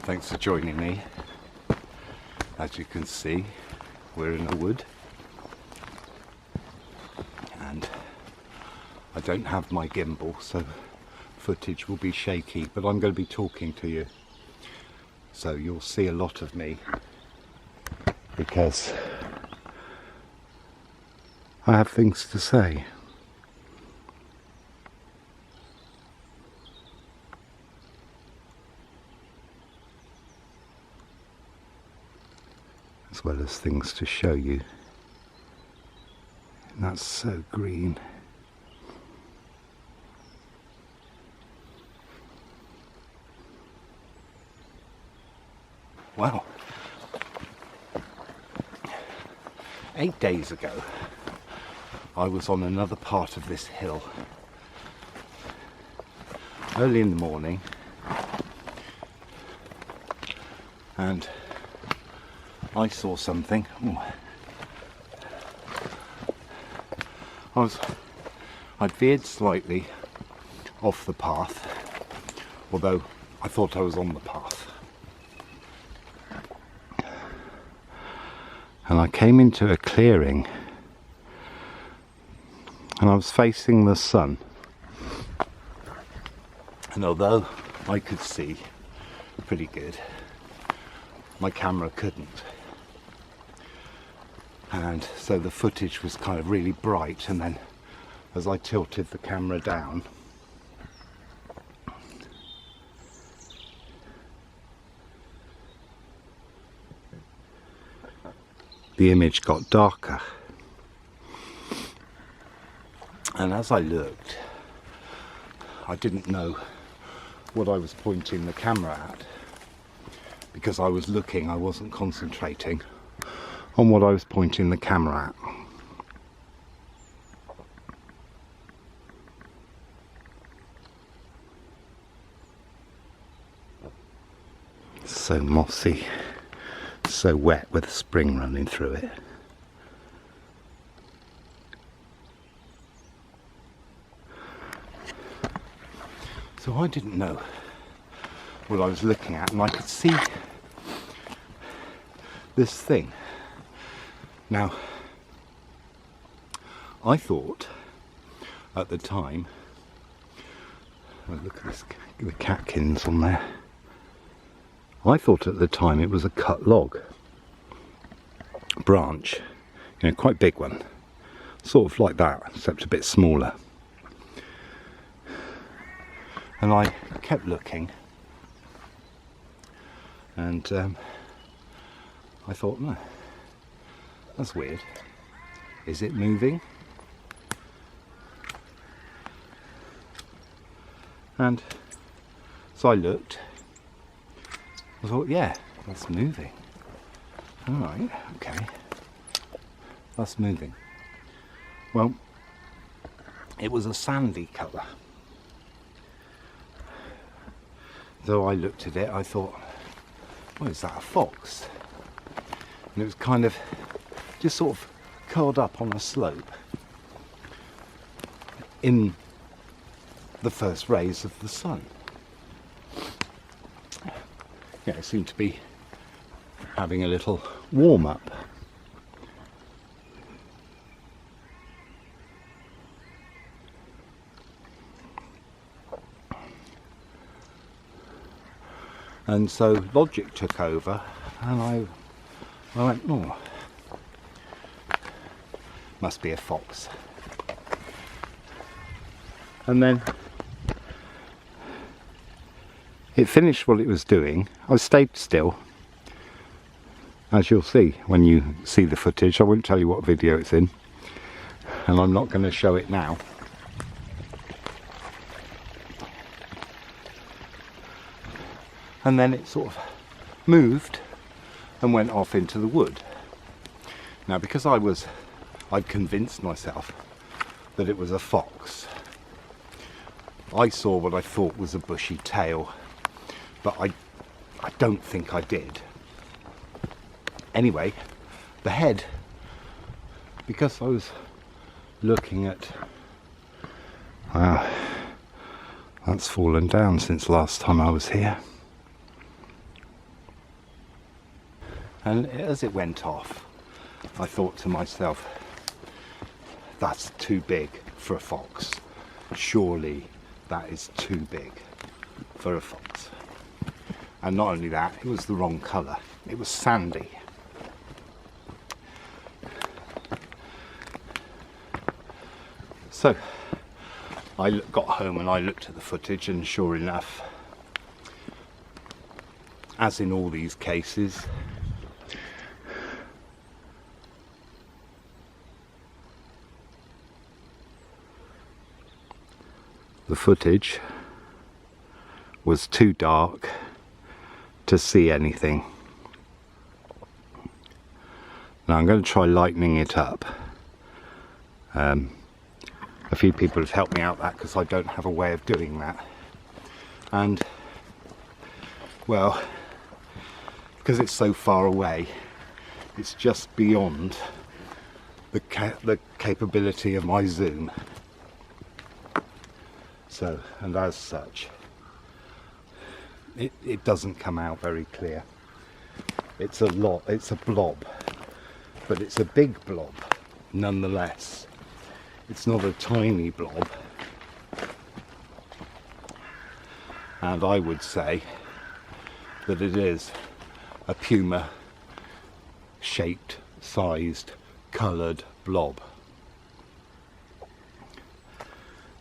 Thanks for joining me. As you can see, we're in a wood and I don't have my gimbal, so footage will be shaky, but I'm going to be talking to you, so you'll see a lot of me because I have things to say. As well as things to show you. And that's so green. Well, 8 days ago I was on another part of this hill early in the morning, and I saw something. I'd veered slightly off the path, although I thought I was on the path. And I came into a clearing and I was facing the sun. And although I could see pretty good, my camera couldn't. And so the footage was kind of really bright, and then as I tilted the camera down, the image got darker. And as I looked, I didn't know what I was pointing the camera at, because I was looking, I wasn't concentrating on what I was pointing the camera at. It's so mossy, so wet with spring running through it. So I didn't know what I was looking at, and I could see this thing. Now, I thought at the time, oh, look at this, the catkins on there. I thought at the time it was a cut log branch, you know, quite big one, sort of like that, except a bit smaller. And I kept looking, and I thought, no, that's weird. Is it moving? And so I looked. I thought, yeah, that's moving. All right, okay, that's moving. Well, it was a sandy colour. Though I looked at it, I thought, well, is that a fox? And it was kind of just sort of curled up on a slope in the first rays of the sun. Yeah, it seemed to be having a little warm up. And so logic took over, and I went, oh, must be a fox. And then it finished what it was doing. I stayed still, as you'll see when you see the footage. I won't tell you what video it's in, and I'm not going to show it now. And then it sort of moved and went off into the wood. Now, because I'd convinced myself that it was a fox, I saw what I thought was a bushy tail, but I don't think I did. Anyway, the head, because I was looking at, wow, that's fallen down since last time I was here. And as it went off, I thought to myself, that's too big for a fox. Surely that is too big for a fox. And not only that, it was the wrong colour. It was sandy. So I got home and I looked at the footage, and sure enough, as in all these cases, the footage was too dark to see anything. Now I'm going to try lightening it up. A few people have helped me out that because I don't have a way of doing that. And well, because it's so far away, it's just beyond the capability of my zoom. So, and as such, it doesn't come out very clear. It's a blob, but it's a big blob nonetheless. It's not a tiny blob. And I would say that it is a puma shaped, sized, coloured blob.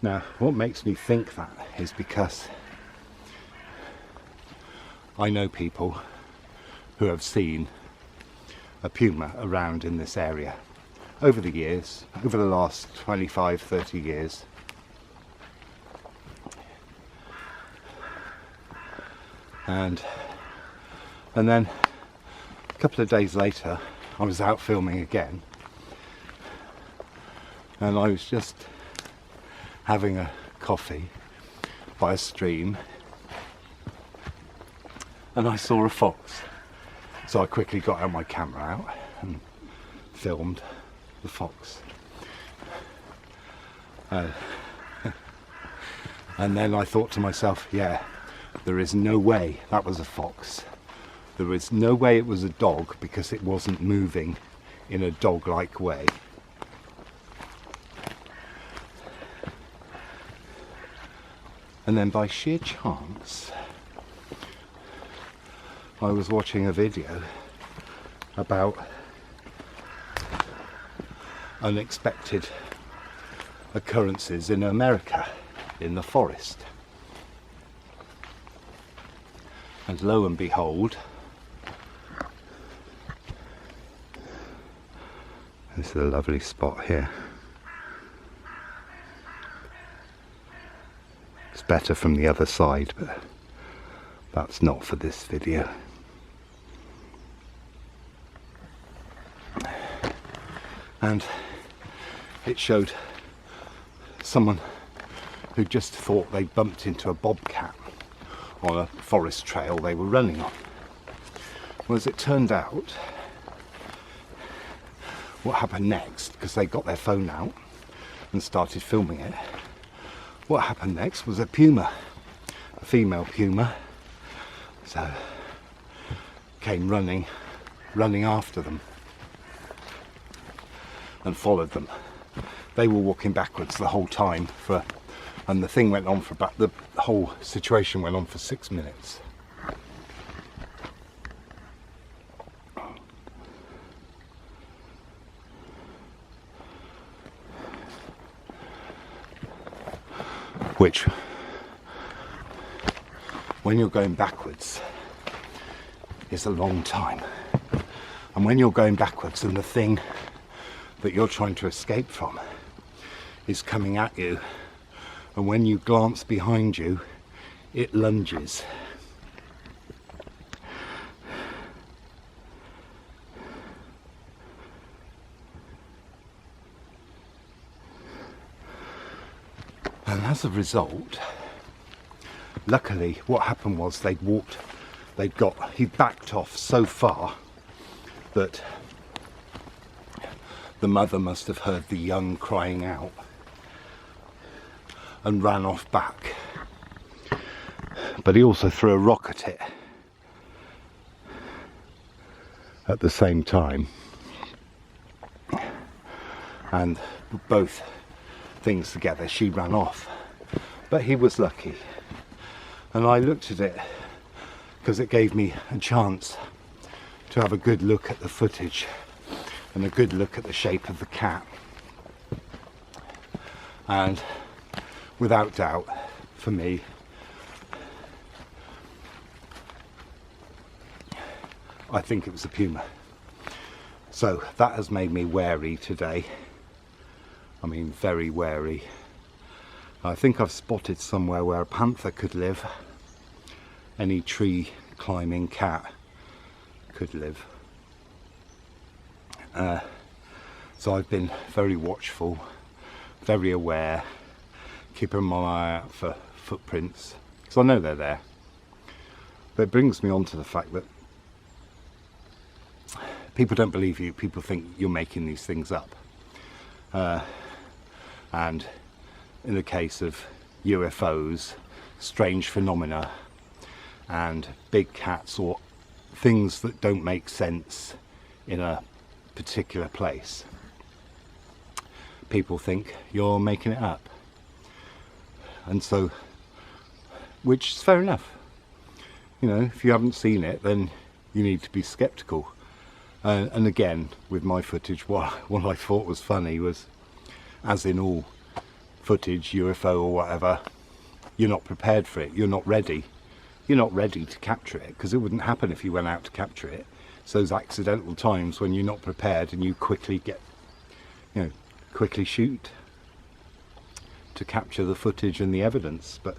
Now, what makes me think that is because I know people who have seen a puma around in this area over the years, over the last 25, 30 years. And then a couple of days later, I was out filming again, and I was just having a coffee by a stream, and I saw a fox. So I quickly got out my camera out and filmed the fox. And then I thought to myself, yeah, there is no way that was a fox. There is no way it was a dog, because it wasn't moving in a dog-like way. And then by sheer chance, I was watching a video about unexpected occurrences in America, in the forest. And lo and behold, this is a lovely spot here. It's better from the other side, but that's not for this video. And it showed someone who just thought they bumped into a bobcat on a forest trail they were running on. Well, as it turned out, what happened next, because they got their phone out and started filming it, what happened next was a puma, a female puma, so came running after them and followed them. They were walking backwards the whole time, and the thing went on for about, the whole situation went on for 6 minutes. Which, when you're going backwards, is a long time. And when you're going backwards and the thing that you're trying to escape from is coming at you, and when you glance behind you, it lunges. And as a result, luckily what happened was he backed off so far that the mother must have heard the young crying out and ran off back. But he also threw a rock at it. at the same time, and both things together, she ran off. But he was lucky, and I looked at it because it gave me a chance to have a good look at the footage and a good look at the shape of the cat. And without doubt, for me, I think it was a puma. So that has made me wary today. I mean, very wary. I think I've spotted somewhere where a panther could live. Any tree climbing cat could live. So I've been very watchful, very aware, keeping my eye out for footprints, because I know they're there. But it brings me on to the fact that people don't believe you. People think you're making these things up. And in the case of UFOs, strange phenomena, and big cats, or things that don't make sense in a particular place, people think you're making it up. And so, which is fair enough. You know, if you haven't seen it, then you need to be skeptical. And again, with my footage, what I thought was funny was, as in all footage, UFO or whatever, you're not prepared for it, you're not ready. You're not ready to capture it, because it wouldn't happen if you went out to capture it. It's those accidental times when you're not prepared and you quickly quickly shoot to capture the footage and the evidence. But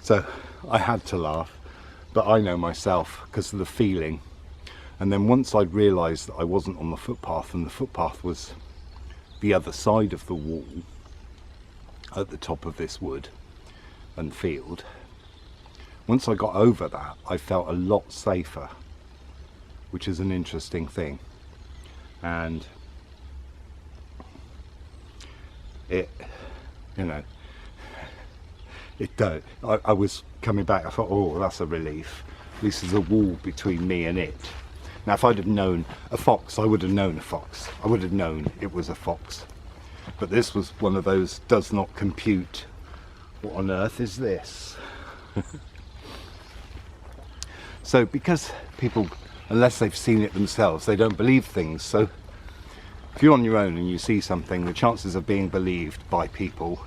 so I had to laugh, but I know myself because of the feeling. And then once I'd realised that I wasn't on the footpath, and the footpath was the other side of the wall at the top of this wood and field, once I got over that, I felt a lot safer, which is an interesting thing. And it, you know, it don't. I was coming back, I thought, oh, that's a relief. At least there's a wall between me and it. Now, if I'd have known a fox, I would have known a fox. I would have known it was a fox. But this was one of those does not compute. What on earth is this? So because people, unless they've seen it themselves, they don't believe things. So if you're on your own and you see something, the chances of being believed by people,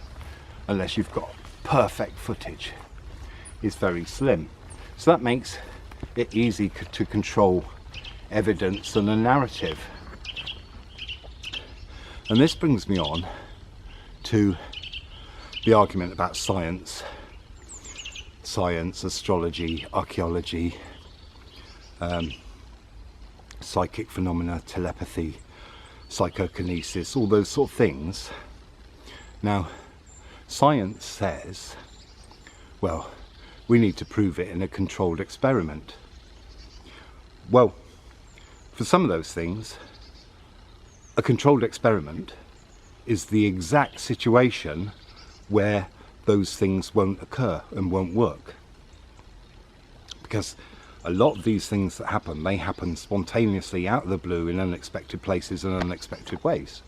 unless you've got perfect footage, is very slim. So that makes it easy to control evidence and a narrative. And this brings me on to the argument about science, astrology, archaeology, psychic phenomena, telepathy, psychokinesis, all those sort of things. Now, science says, well, we need to prove it in a controlled experiment. Well, for some of those things, a controlled experiment is the exact situation where those things won't occur and won't work. Because a lot of these things that happen, they happen spontaneously out of the blue in unexpected places and unexpected ways.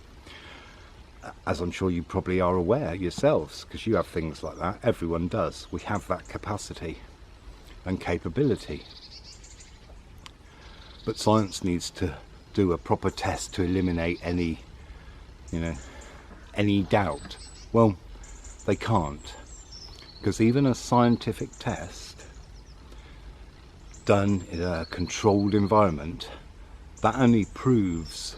As I'm sure you probably are aware yourselves, because you have things like that. Everyone does. We have that capacity and capability. But science needs to do a proper test to eliminate any, any doubt. Well, they can't, because even a scientific test done in a controlled environment, that only proves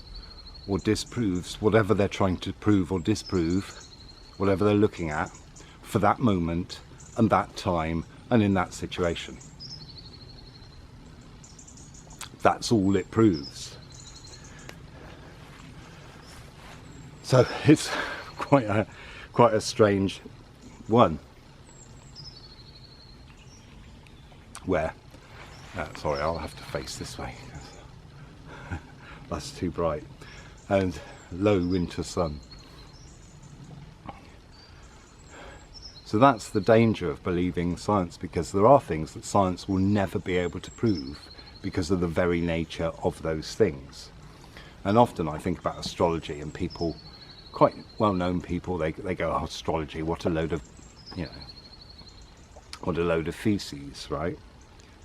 or disproves whatever they're trying to prove or disprove, whatever they're looking at for that moment and that time and in that situation. That's all it proves. So it's quite a strange one. Where, sorry, I'll have to face this way. That's too bright. And low winter sun. So that's the danger of believing science, because there are things that science will never be able to prove because of the very nature of those things. And often I think about astrology, and people, quite well-known people, they go, oh, astrology, what a load of, you know, what a load of feces, right?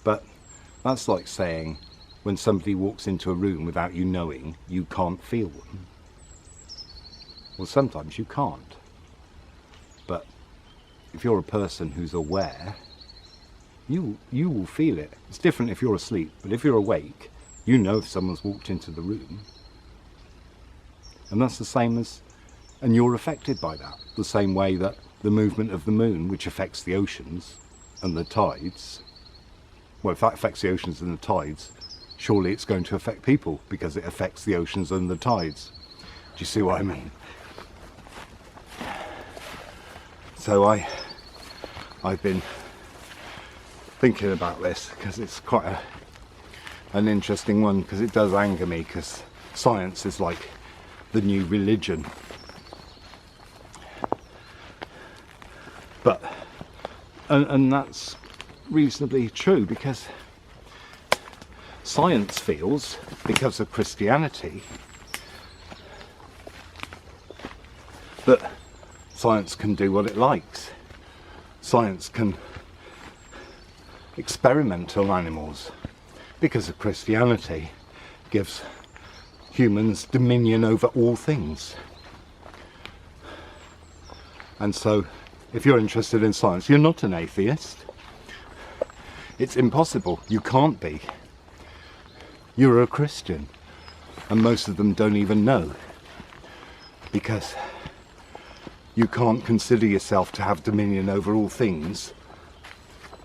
But that's like saying when somebody walks into a room without you knowing, you can't feel them. Well, sometimes you can't. But if you're a person who's aware, you will feel it. It's different if you're asleep, but if you're awake, you know if someone's walked into the room. And that's the same as, and you're affected by that, the same way that the movement of the moon, which affects the oceans and the tides, well, if that affects the oceans and the tides, surely it's going to affect people, because it affects the oceans and the tides. Do you see what I mean? So I've been thinking about this, because it's quite an interesting one, because it does anger me, because science is like the new religion. But and that's reasonably true, because science feels, because of Christianity, that science can do what it likes. Science can experiment on animals, because of Christianity gives humans dominion over all things. And so if you're interested in science, you're not an atheist. It's impossible. You can't be. You're a Christian. And most of them don't even know, because you can't consider yourself to have dominion over all things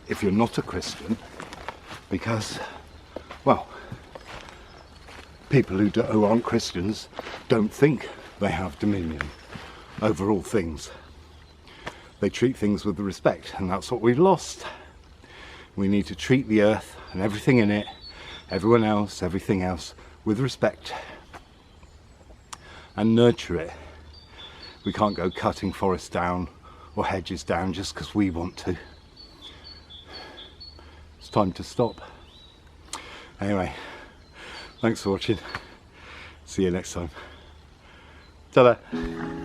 if you're not a Christian, because, well, people who aren't Christians don't think they have dominion over all things. They treat things with respect, and that's what we've lost. We need to treat the earth and everything in it, everyone else, everything else, with respect and nurture it. We can't go cutting forests down or hedges down just because we want to. It's time to stop. Anyway, thanks for watching. See you next time. Ta-da!